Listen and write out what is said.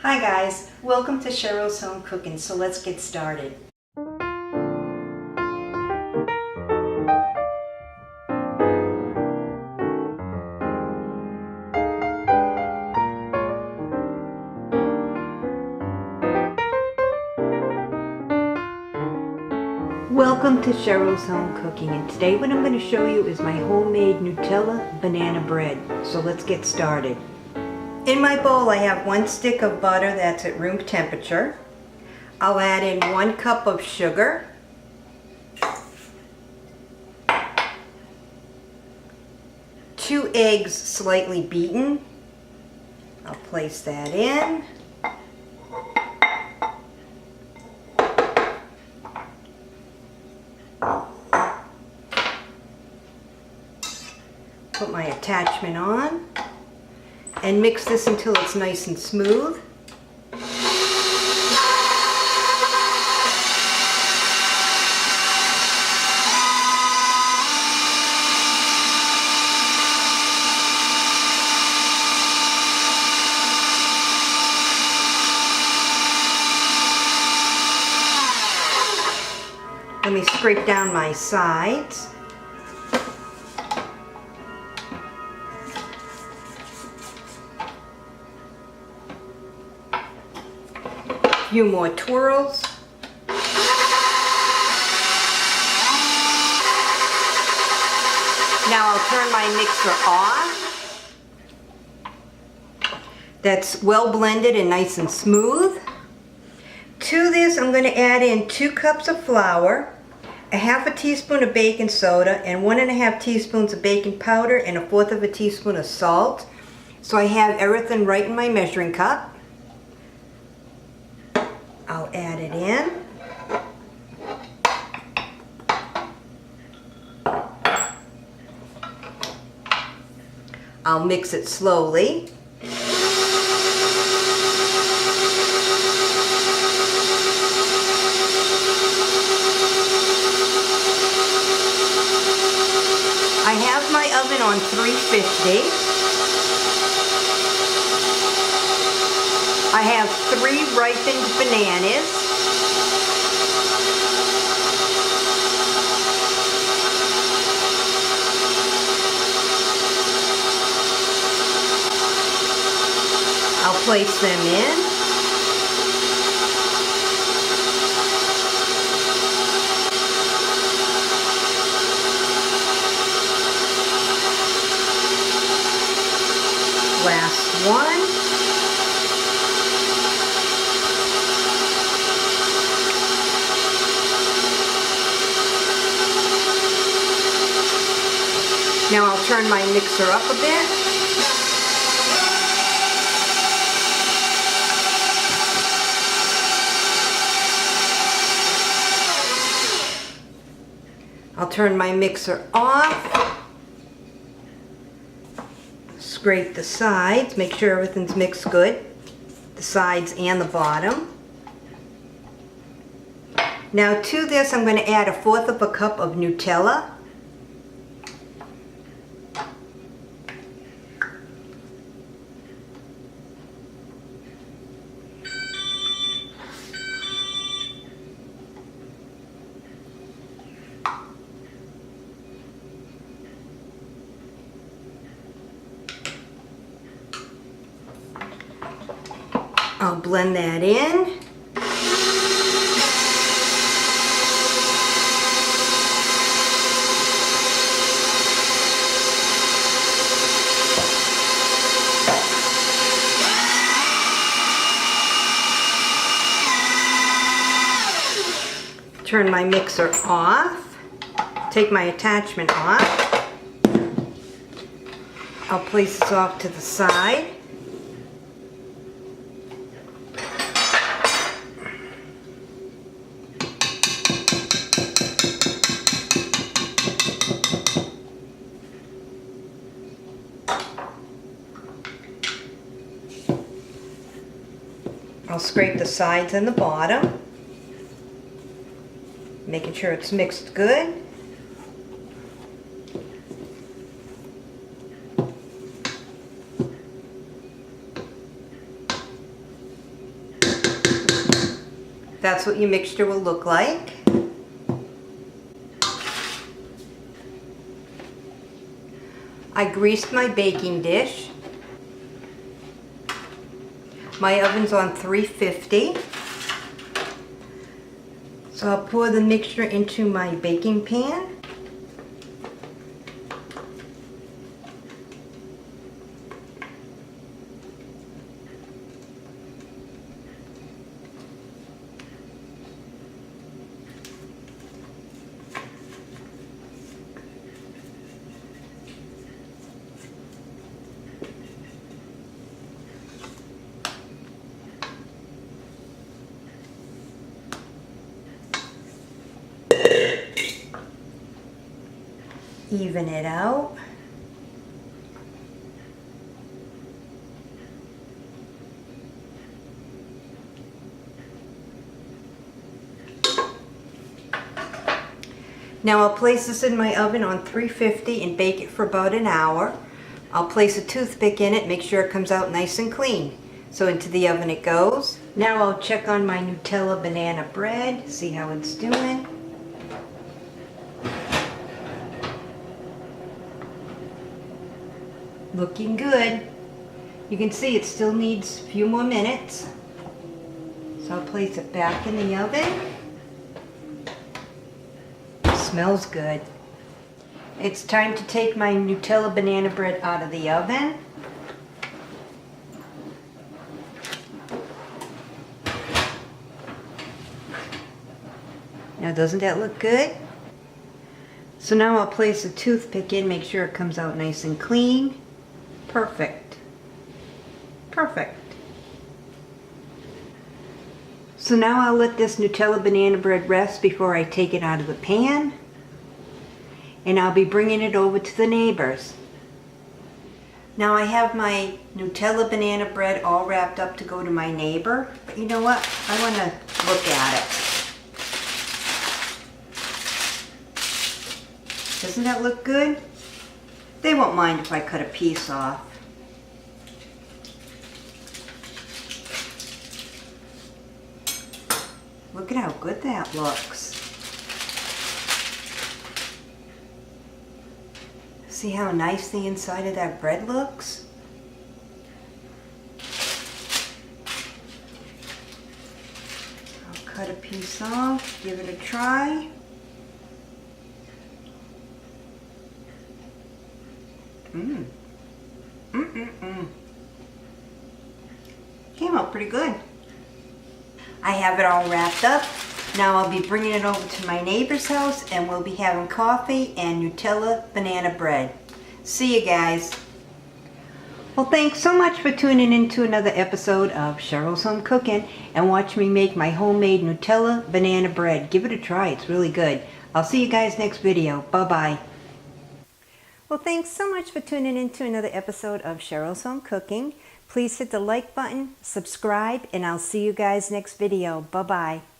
Hi guys, welcome to Cheryl's Home Cooking, so let's get started. Welcome to Cheryl's Home Cooking, and today what I'm going to show you is my homemade Nutella banana bread. So let's get started. In my bowl I have 1 stick of butter that's at room temperature. I'll add in 1 cup of sugar, 2 eggs slightly beaten. I'll place that in. Put my attachment on and mix this until it's nice and smooth. Let me scrape down my sides. Few more twirls. Now I'll turn my mixer off. That's well blended and nice and smooth. To this I'm going to add in 2 cups of flour, a 1/2 teaspoon of baking soda, and 1 1/2 teaspoons of baking powder, and 1/4 teaspoon of salt. So I have everything right in my measuring cup. I'll add it in. I'll mix it slowly. I have my oven on 350. I have 3 ripened bananas. I'll place them in. Last one. Now I'll turn my mixer up a bit. I'll turn my mixer off. Scrape the sides, make sure everything's mixed good. The sides and the bottom. Now to this I'm going to add 1/4 cup of Nutella. I'll blend that in. Turn my mixer off. Take my attachment off. I'll place this off to the side. I'll scrape the sides and the bottom, making sure it's mixed good. That's what your mixture will look like. I greased my baking dish. My oven's on 350. So I'll pour the mixture into my baking pan. Even it out. Now I'll place this in my oven on 350 and bake it for about an hour. I'll place a toothpick in it, make sure it comes out nice and clean. So into the oven it goes. Now I'll check on my Nutella banana bread, see how it's doing. Looking good. You can see it still needs a few more minutes. So I'll place it back in the oven. Smells good. It's time to take my Nutella banana bread out of the oven. Now doesn't that look good? So now I'll place a toothpick in, make sure it comes out nice and clean. Perfect. Perfect. So now I'll let this Nutella banana bread rest before I take it out of the pan. And I'll be bringing it over to the neighbors. Now I have my Nutella banana bread all wrapped up to go to my neighbor. But you know what? I want to look at it. Doesn't that look good? They won't mind if I cut a piece off. Look at how good that looks. See how nice the inside of that bread looks? I'll cut a piece off, give it a try. Came out pretty good. I have it all wrapped up. Now I'll be bringing it over to my neighbor's house and we'll be having coffee and Nutella banana bread. See you guys. Well, thanks so much for tuning in to another episode of Cheryl's Home Cooking and watch me make my homemade Nutella banana bread. Give it a try. It's really good. I'll see you guys next video. Bye-bye. Well, thanks so much for tuning in to another episode of Cheryl's Home Cooking. Please hit the like button, subscribe, and I'll see you guys next video. Bye-bye.